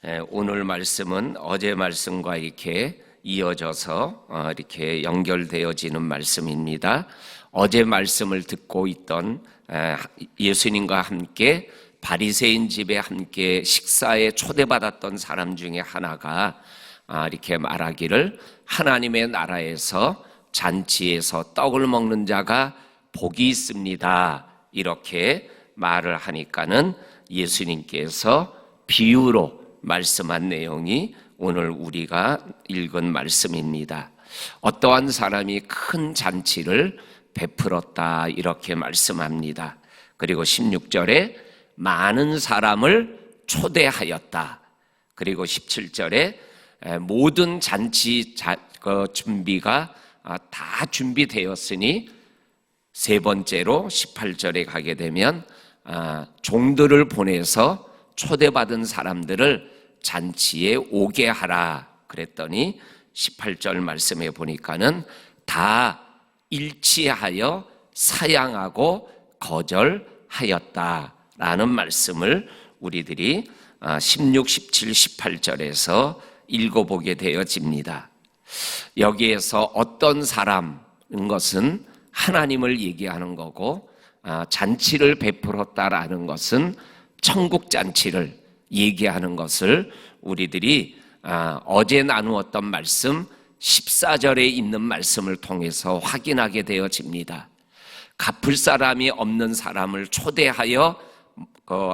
오늘 말씀은 어제 말씀과 이렇게 이어져서 이렇게 연결되어지는 말씀입니다. 어제 말씀을 듣고 있던 예수님과 함께 바리새인 집에 함께 식사에 초대받았던 사람 중에 하나가 이렇게 말하기를, 하나님의 나라에서 잔치에서 떡을 먹는 자가 복이 있습니다, 이렇게 말을 하니까는 예수님께서 비유로 말씀한 내용이 오늘 우리가 읽은 말씀입니다. 어떠한 사람이 큰 잔치를 베풀었다, 이렇게 말씀합니다. 그리고 16절에 많은 사람을 초대하였다. 그리고 17절에 모든 잔치 준비가 다 준비되었으니, 세 번째로 18절에 가게 되면 종들을 보내서 초대받은 사람들을 잔치에 오게 하라 그랬더니, 18절 말씀에 보니까는 다 일치하여 사양하고 거절하였다라는 말씀을 우리들이 16, 17, 18절에서 읽어보게 되어집니다. 여기에서 어떤 사람인 것은 하나님을 얘기하는 거고, 잔치를 베풀었다라는 것은 천국 잔치를 얘기하는 것을 우리들이 어제 나누었던 말씀 14절에 있는 말씀을 통해서 확인하게 되어집니다. 갚을 사람이 없는 사람을 초대하여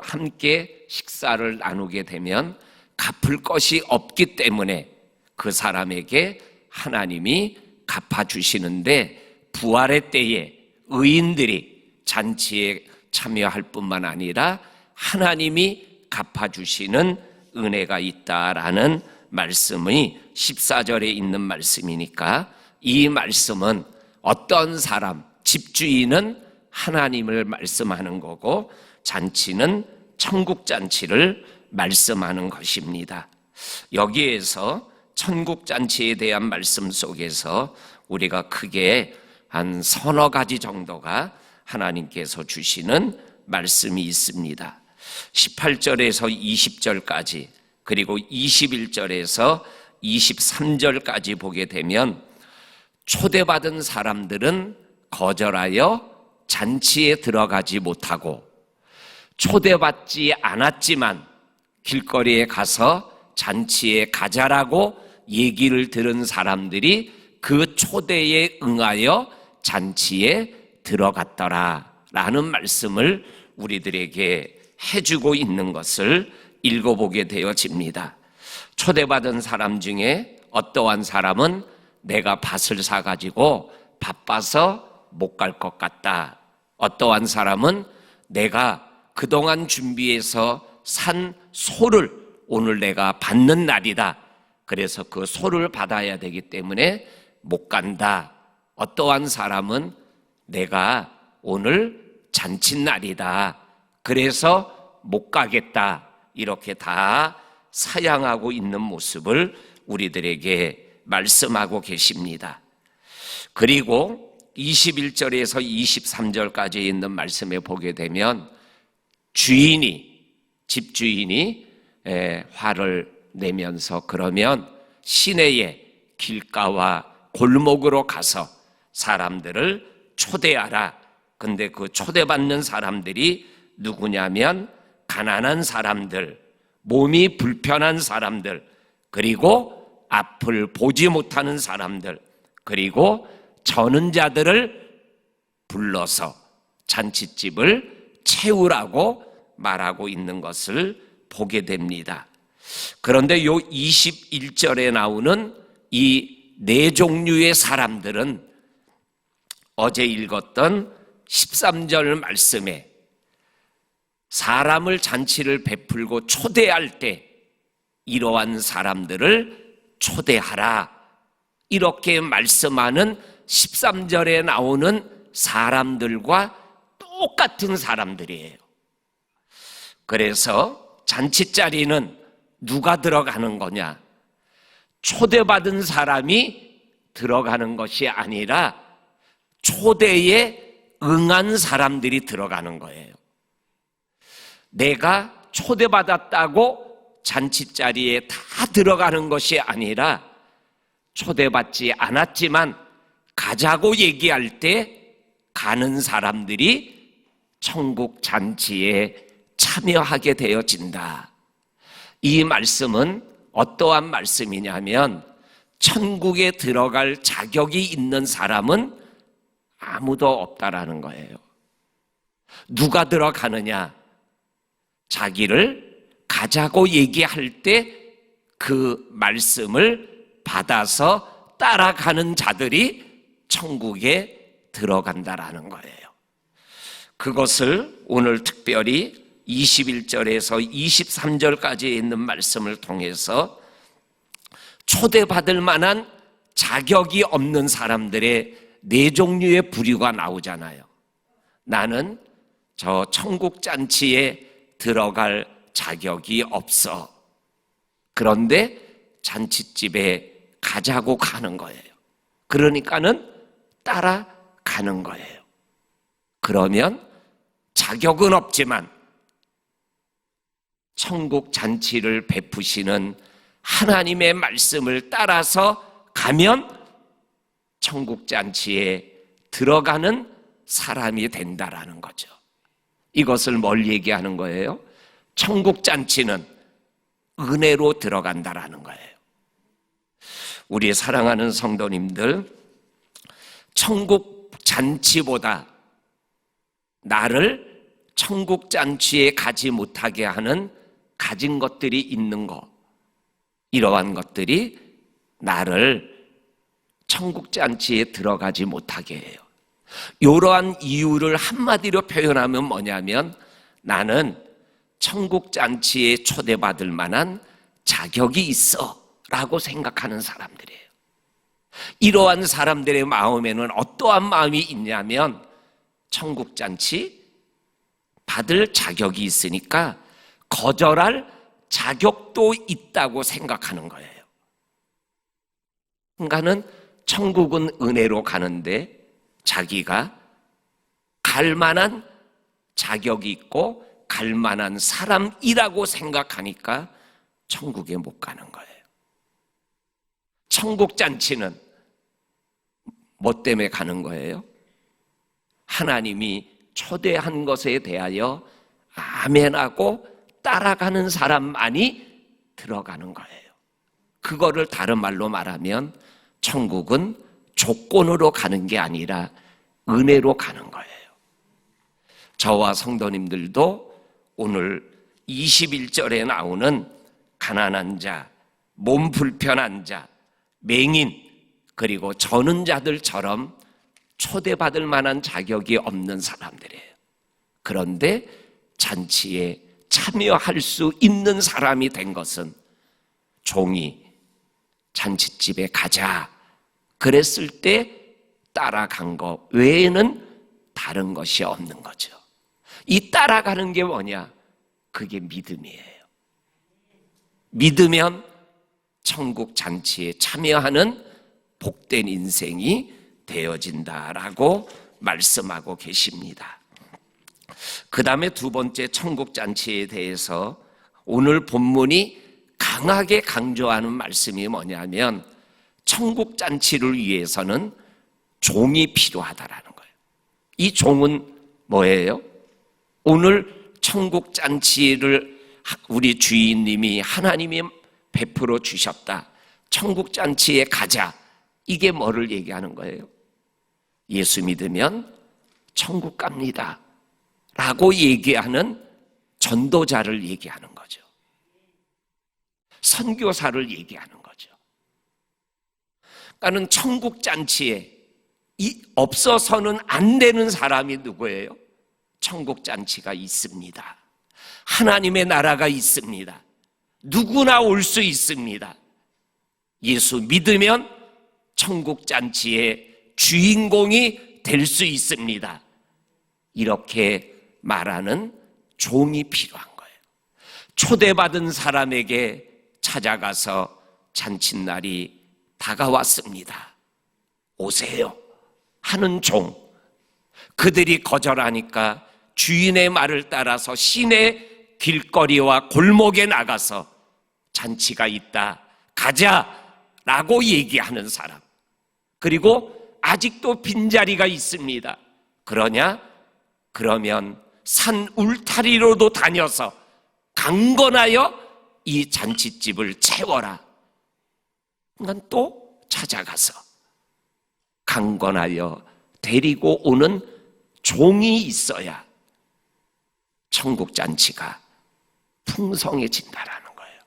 함께 식사를 나누게 되면 갚을 것이 없기 때문에 그 사람에게 하나님이 갚아주시는데, 부활의 때에 의인들이 잔치에 참여할 뿐만 아니라 하나님이 갚아주시는 은혜가 있다라는 말씀이 14절에 있는 말씀이니까, 이 말씀은 어떤 사람, 집주인은 하나님을 말씀하는 거고, 잔치는 천국 잔치를 말씀하는 것입니다. 여기에서 천국 잔치에 대한 말씀 속에서 우리가 크게 한 서너 가지 정도가 하나님께서 주시는 말씀이 있습니다. 18절에서 20절까지, 그리고 21절에서 23절까지 보게 되면, 초대받은 사람들은 거절하여 잔치에 들어가지 못하고, 초대받지 않았지만 길거리에 가서 잔치에 가자라고 얘기를 들은 사람들이 그 초대에 응하여 잔치에 들어갔더라라는 말씀을 우리들에게 해주고 있는 것을 읽어보게 되어집니다. 초대받은 사람 중에 어떠한 사람은 내가 밭을 사가지고 바빠서 못 갈 것 같다. 어떠한 사람은 내가 그동안 준비해서 산 소를 오늘 내가 받는 날이다, 그래서 그 소를 받아야 되기 때문에 못 간다. 어떠한 사람은 내가 오늘 잔칫날이다, 그래서 못 가겠다, 이렇게 다 사양하고 있는 모습을 우리들에게 말씀하고 계십니다. 그리고 21절에서 23절까지 있는 말씀에 보게 되면, 집주인이 화를 내면서 그러면 시내의 길가와 골목으로 가서 사람들을 초대하라. 근데 그 초대받는 사람들이 누구냐면 가난한 사람들, 몸이 불편한 사람들, 그리고 앞을 보지 못하는 사람들, 그리고 저는 자들을 불러서 잔치집을 채우라고 말하고 있는 것을 보게 됩니다. 그런데 요 21절에 나오는 이 네 종류의 사람들은 어제 읽었던 13절 말씀에 사람을 잔치를 베풀고 초대할 때 이러한 사람들을 초대하라, 이렇게 말씀하는 13절에 나오는 사람들과 똑같은 사람들이에요. 그래서 잔치 자리는 누가 들어가는 거냐? 초대받은 사람이 들어가는 것이 아니라 초대에 응한 사람들이 들어가는 거예요. 내가 초대받았다고 잔치자리에 다 들어가는 것이 아니라 초대받지 않았지만 가자고 얘기할 때 가는 사람들이 천국 잔치에 참여하게 되어진다. 이 말씀은 어떠한 말씀이냐면 천국에 들어갈 자격이 있는 사람은 아무도 없다라는 거예요. 누가 들어가느냐? 자기를 가자고 얘기할 때 그 말씀을 받아서 따라가는 자들이 천국에 들어간다라는 거예요. 그것을 오늘 특별히 21절에서 23절까지 있는 말씀을 통해서 초대받을 만한 자격이 없는 사람들의 네 종류의 부류가 나오잖아요. 나는 저 천국 잔치에 들어갈 자격이 없어. 그런데 잔치집에 가자고 가는 거예요. 그러니까는 따라가는 거예요. 그러면 자격은 없지만 천국 잔치를 베푸시는 하나님의 말씀을 따라서 가면 천국 잔치에 들어가는 사람이 된다라는 거죠. 이것을 뭘 얘기하는 거예요? 천국 잔치는 은혜로 들어간다라는 거예요. 우리 사랑하는 성도님들, 천국 잔치보다 나를 천국 잔치에 가지 못하게 하는 가진 것들이 있는 것, 이러한 것들이 나를 천국 잔치에 들어가지 못하게 해요. 이러한 이유를 한마디로 표현하면 뭐냐면 나는 천국 잔치에 초대받을 만한 자격이 있어 라고 생각하는 사람들이에요. 이러한 사람들의 마음에는 어떠한 마음이 있냐면 천국 잔치 받을 자격이 있으니까 거절할 자격도 있다고 생각하는 거예요. 그러니까는 천국은 은혜로 가는데 자기가 갈 만한 자격이 있고 갈 만한 사람이라고 생각하니까 천국에 못 가는 거예요. 천국 잔치는 뭐 때문에 가는 거예요? 하나님이 초대한 것에 대하여 아멘하고 따라가는 사람만이 들어가는 거예요. 그거를 다른 말로 말하면 천국은 조건으로 가는 게 아니라 은혜로 가는 거예요. 저와 성도님들도 오늘 21절에 나오는 가난한 자, 몸 불편한 자, 맹인, 그리고 저는 자들처럼 초대받을 만한 자격이 없는 사람들이에요. 그런데 잔치에 참여할 수 있는 사람이 된 것은 종이 잔치집에 가자 그랬을 때 따라간 것 외에는 다른 것이 없는 거죠. 이 따라가는 게 뭐냐? 그게 믿음이에요. 믿으면 천국 잔치에 참여하는 복된 인생이 되어진다라고 말씀하고 계십니다. 그 다음에 두 번째 천국 잔치에 대해서 오늘 본문이 강하게 강조하는 말씀이 뭐냐면 천국 잔치를 위해서는 종이 필요하다라는 거예요. 이 종은 뭐예요? 오늘 천국 잔치를 우리 주인님이 하나님이 베풀어 주셨다. 천국 잔치에 가자. 이게 뭐를 얘기하는 거예요? 예수 믿으면 천국 갑니다 라고 얘기하는 전도자를 얘기하는 거죠. 선교사를 얘기하는 거죠. 그러니까는 천국 잔치에 없어서는 안 되는 사람이 누구예요? 천국 잔치가 있습니다. 하나님의 나라가 있습니다. 누구나 올 수 있습니다. 예수 믿으면 천국 잔치의 주인공이 될 수 있습니다. 이렇게 말하는 종이 필요한 거예요. 초대받은 사람에게 찾아가서 잔칫날이 다가왔습니다. 오세요 하는 종. 그들이 거절하니까 주인의 말을 따라서 시내 길거리와 골목에 나가서 잔치가 있다, 가자라고 얘기하는 사람, 그리고 아직도 빈자리가 있습니다. 그러냐? 그러면 산 울타리로도 다녀서 강건하여 이 잔치집을 채워라. 난 또 찾아가서 강건하여 데리고 오는 종이 있어야 천국 잔치가 풍성해진다라는 거예요.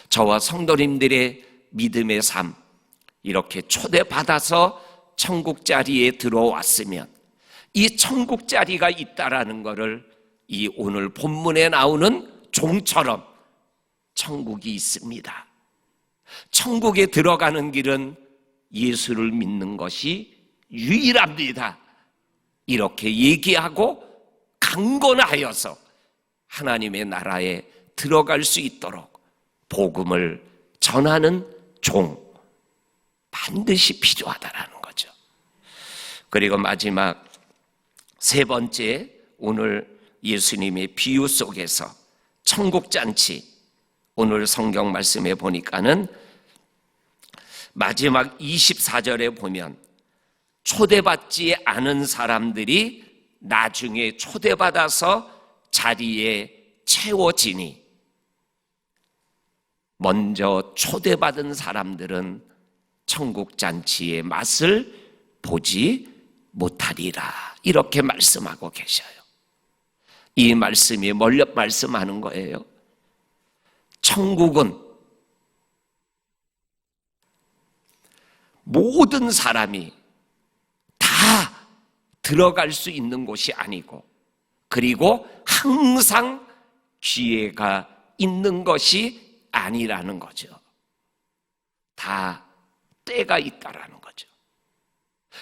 저와 성도님들의 믿음의 삶, 이렇게 초대받아서 천국 자리에 들어왔으면 이 천국 자리가 있다라는 것을 이 오늘 본문에 나오는 종처럼 천국이 있습니다. 천국에 들어가는 길은 예수를 믿는 것이 유일합니다. 이렇게 얘기하고 강건하여서 하나님의 나라에 들어갈 수 있도록 복음을 전하는 종, 반드시 필요하다라는 거죠. 그리고 마지막 세 번째, 오늘 예수님의 비유 속에서 천국잔치, 오늘 성경 말씀에 보니까는 마지막 24절에 보면 초대받지 않은 사람들이 나중에 초대받아서 자리에 채워지니 먼저 초대받은 사람들은 천국잔치의 맛을 보지 못하리라, 이렇게 말씀하고 계셔요. 이 말씀이 뭘 말씀하는 거예요? 천국은 모든 사람이 다 들어갈 수 있는 곳이 아니고, 그리고 항상 기회가 있는 것이 아니라는 거죠. 다 때가 있다라는 거죠.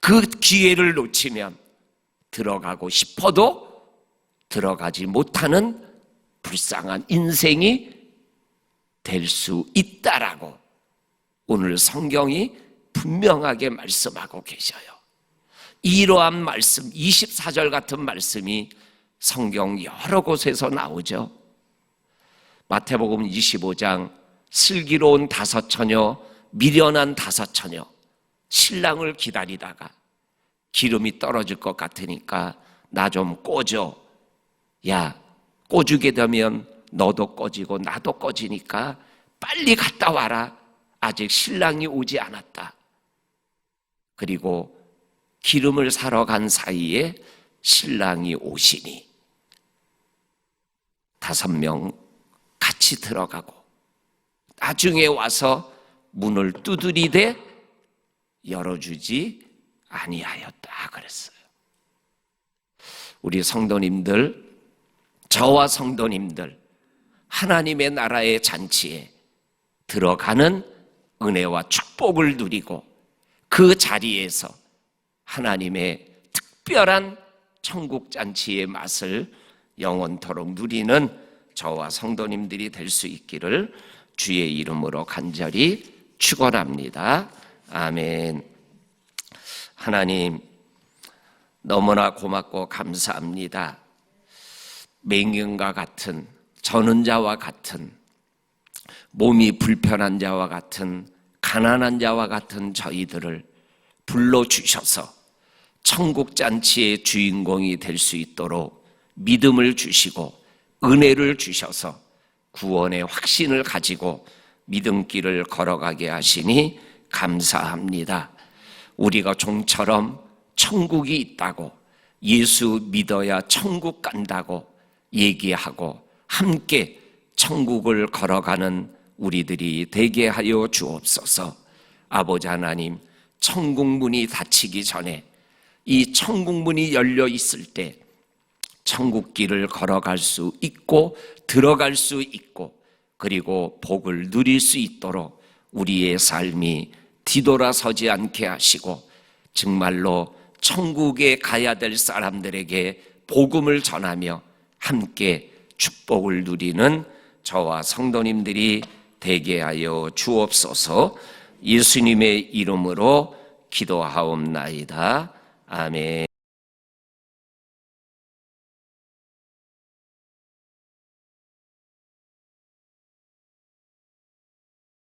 그 기회를 놓치면 들어가고 싶어도 들어가지 못하는 불쌍한 인생이 될 수 있다라고 오늘 성경이 분명하게 말씀하고 계셔요. 이러한 말씀, 24절 같은 말씀이 성경 여러 곳에서 나오죠. 마태복음 25장, 슬기로운 다섯 처녀, 미련한 다섯 처녀, 신랑을 기다리다가 기름이 떨어질 것 같으니까 나 좀 꽂어. 야, 꽂주게 되면 너도 꺼지고 나도 꺼지니까 빨리 갔다 와라. 아직 신랑이 오지 않았다. 그리고 기름을 사러 간 사이에 신랑이 오시니 5명 같이 들어가고 나중에 와서 문을 두드리되 열어주지 아니하였다 그랬어요. 우리 성도님들, 저와 성도님들, 하나님의 나라의 잔치에 들어가는 은혜와 축복을 누리고 그 자리에서 하나님의 특별한 천국 잔치의 맛을 영원토록 누리는 저와 성도님들이 될 수 있기를 주의 이름으로 간절히 축원합니다. 아멘. 하나님, 너무나 고맙고 감사합니다. 맹인과 같은, 저는 자와 같은, 몸이 불편한 자와 같은, 가난한 자와 같은 저희들을 불러주셔서 천국잔치의 주인공이 될 수 있도록 믿음을 주시고 은혜를 주셔서 구원의 확신을 가지고 믿음길을 걸어가게 하시니 감사합니다. 우리가 종처럼 천국이 있다고, 예수 믿어야 천국 간다고 얘기하고 함께 천국을 걸어가는 우리들이 되게 하여 주옵소서. 아버지 하나님, 천국 문이 닫히기 전에 이 천국 문이 열려 있을 때 천국 길을 걸어갈 수 있고 들어갈 수 있고 그리고 복을 누릴 수 있도록 우리의 삶이 뒤돌아서지 않게 하시고 정말로 천국에 가야 될 사람들에게 복음을 전하며 함께 축복을 누리는 저와 성도님들이 되게 하여 주옵소서. 예수님의 이름으로 기도하옵나이다. 아멘.